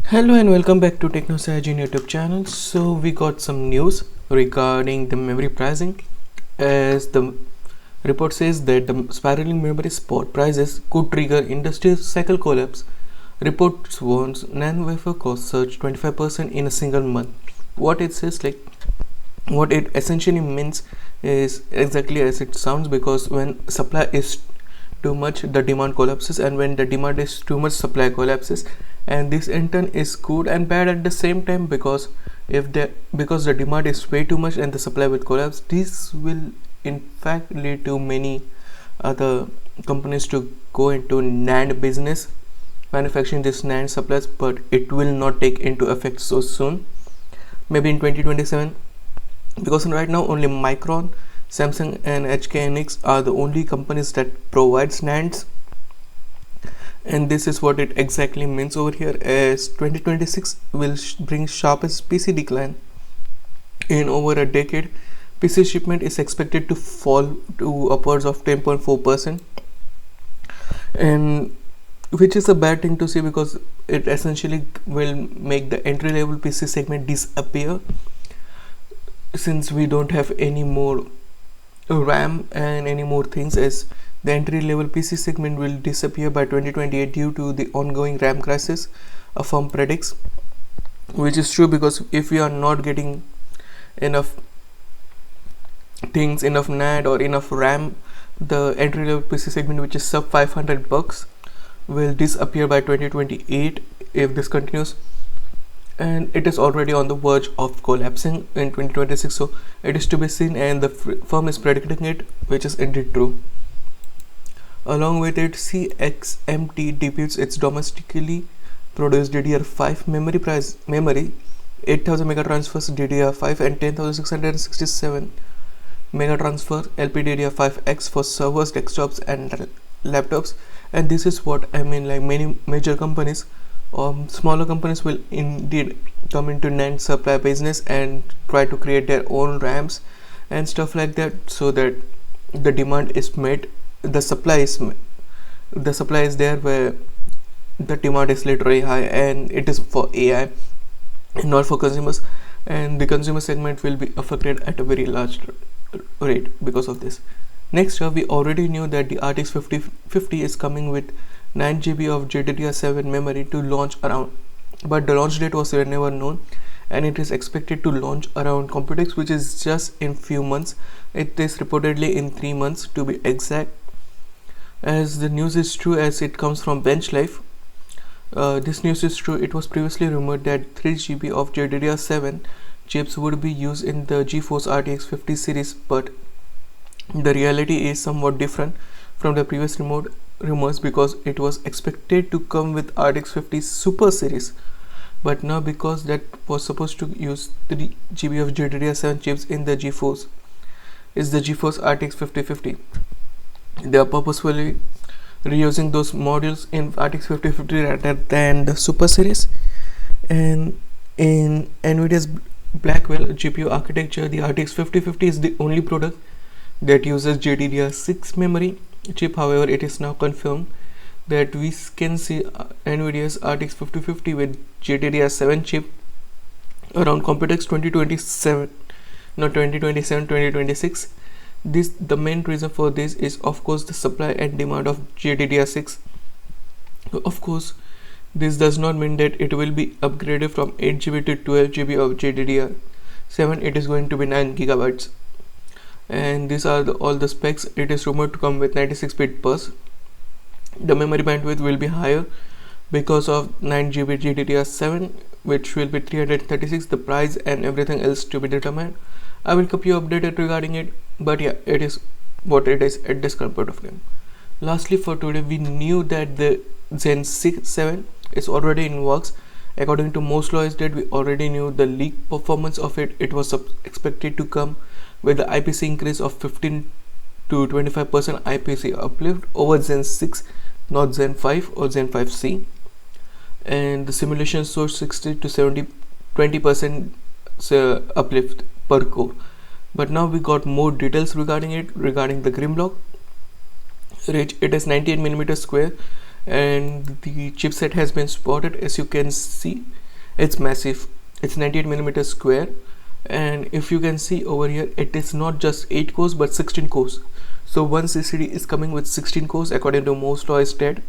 Hello and welcome back to TechnoSurgeon YouTube channel. So we got some news regarding the memory pricing, as the report says that the spiraling memory spot prices could trigger industry cycle collapse. Reports warns NAND wafer cost surge 25% in a single month. What it says, what it essentially means is exactly as it sounds, because when supply is too much the demand collapses, and when the demand is too much supply collapses. And this in turn is good and bad at the same time, because because the demand is way too much and the supply will collapse, this will in fact lead to many other companies to go into NAND business, manufacturing this NAND supplies, but it will not take into effect so soon, maybe in 2027, because right now only Micron, Samsung and HKNX are the only companies that provides NANDs. And this is what it exactly means over here, as 2026 will bring sharpest PC decline in over a decade. PC shipment is expected to fall to upwards of 10.4%, and which is a bad thing to see, because it essentially will make the entry level PC segment disappear, since we don't have any more RAM and any more things, as the entry level PC segment will disappear by 2028 due to the ongoing RAM crisis, a firm predicts, which is true, because if we are not getting enough things, enough NAND or enough RAM, the entry level PC segment, which is sub $500, will disappear by 2028 if this continues, and it is already on the verge of collapsing in 2026. So it is to be seen, and the firm is predicting it, which is indeed true. Along with it, CXMT debuts its domestically produced DDR5 memory 8000 megatransfers DDR5 and 10667 megatransfer LPDDR5X for servers, desktops and laptops. And this is what I mean, like many major companies, smaller companies will indeed come into NAND supply business and try to create their own RAMs and stuff like that, so that the demand is met, the supply is there, where the demand is literally high, and it is for AI and not for consumers, and the consumer segment will be affected at a very large rate because of this. Next up, we already knew that the RTX 5050 is coming with 9 GB of GDDR7 memory to launch around, but the launch date was never known, and it is expected to launch around Computex, which is just in few months. It is reportedly in 3 months to be exact, as the news is true, as it comes from BenchLife. This news is true. It was previously rumored that 3 GB of GDDR7 chips would be used in the GeForce RTX 50 series, but the reality is somewhat different from the previous rumors, because it was expected to come with RTX 50 Super series, but now because that was supposed to use 3 GB of GDDR7 chips in the GeForce RTX 5050, they are purposefully reusing those modules in RTX 5050 rather than the Super series. And in NVIDIA's Blackwell GPU architecture, the RTX 5050 is the only product that uses GDDR6 memory chip. However, it is now confirmed that we can see NVIDIA's RTX 5050 with GDDR7 chip around Computex 2027, not 2027, 2026. The main reason for this is, of course, the supply and demand of GDDR6. Of course, this does not mean that it will be upgraded from 8 GB to 12 GB of GDDR7. It is going to be 9 gigabytes, and these are all the specs. It is rumored to come with 96-bit bus. The memory bandwidth will be higher because of 9 GB GDDR7, which will be 336. The price and everything else to be determined. I will keep you updated regarding it, but yeah, it is what it is at this current point of time. Lastly, for today, we knew that the Zen 7 is already in works. According to most lawyers, that we already knew the leak performance of it. It was expected to come with the IPC increase of 15 to 25% IPC uplift over Zen 6, not Zen 5 or Zen 5C, and the simulation showed 60 to 20% uplift per core. But now we got more details regarding the Grimlock. It is 98mm square and the chipset has been spotted. As you can see, it's massive. It's 98mm square, and if you can see over here, it is not just 8 cores but 16 cores. So one CCD is coming with 16 cores according to Moore's law is dead,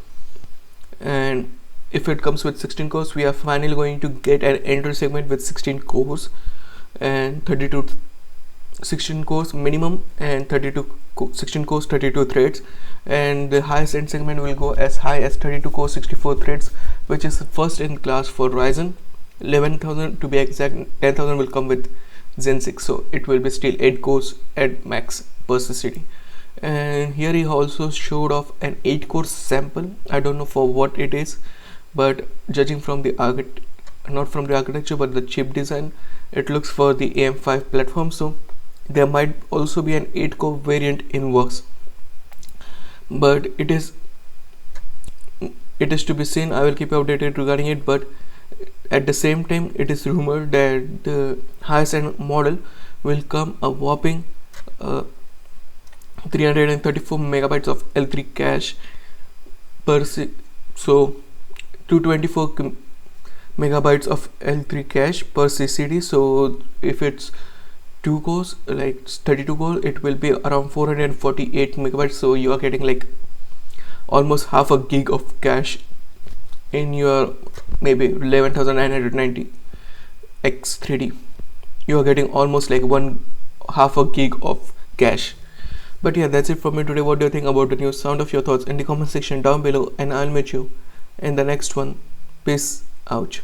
and if it comes with 16 cores, we are finally going to get an entry segment with 16 cores and 16 cores minimum, and 16 cores 32 threads, and the highest end segment will go as high as 32 cores 64 threads, which is first in class for Ryzen. 11,000 to be exact. 10,000 will come with Zen 6, so it will be still 8 cores at max per CCD. And here he also showed off an 8 core sample. I don't know for what it is, but judging from the not from the architecture but the chip design, it looks for the AM5 platform, so there might also be an 8 core variant in works, but it is to be seen. I will keep you updated regarding it, but at the same time, it is rumored that the highest end model will come a whopping 334 megabytes of L3 cache per so 224 megabytes of L3 cache per CCD. So if it's 2 cores, like 32 core, it will be around 448 megabytes. So you are getting like almost half a gig of cache in your maybe 11,990 X3D. You are getting almost like half a gig of cache. But yeah, that's it from me today. What do you think about the news? Sound of your thoughts in the comment section down below, and I'll meet you in the next one. Peace out.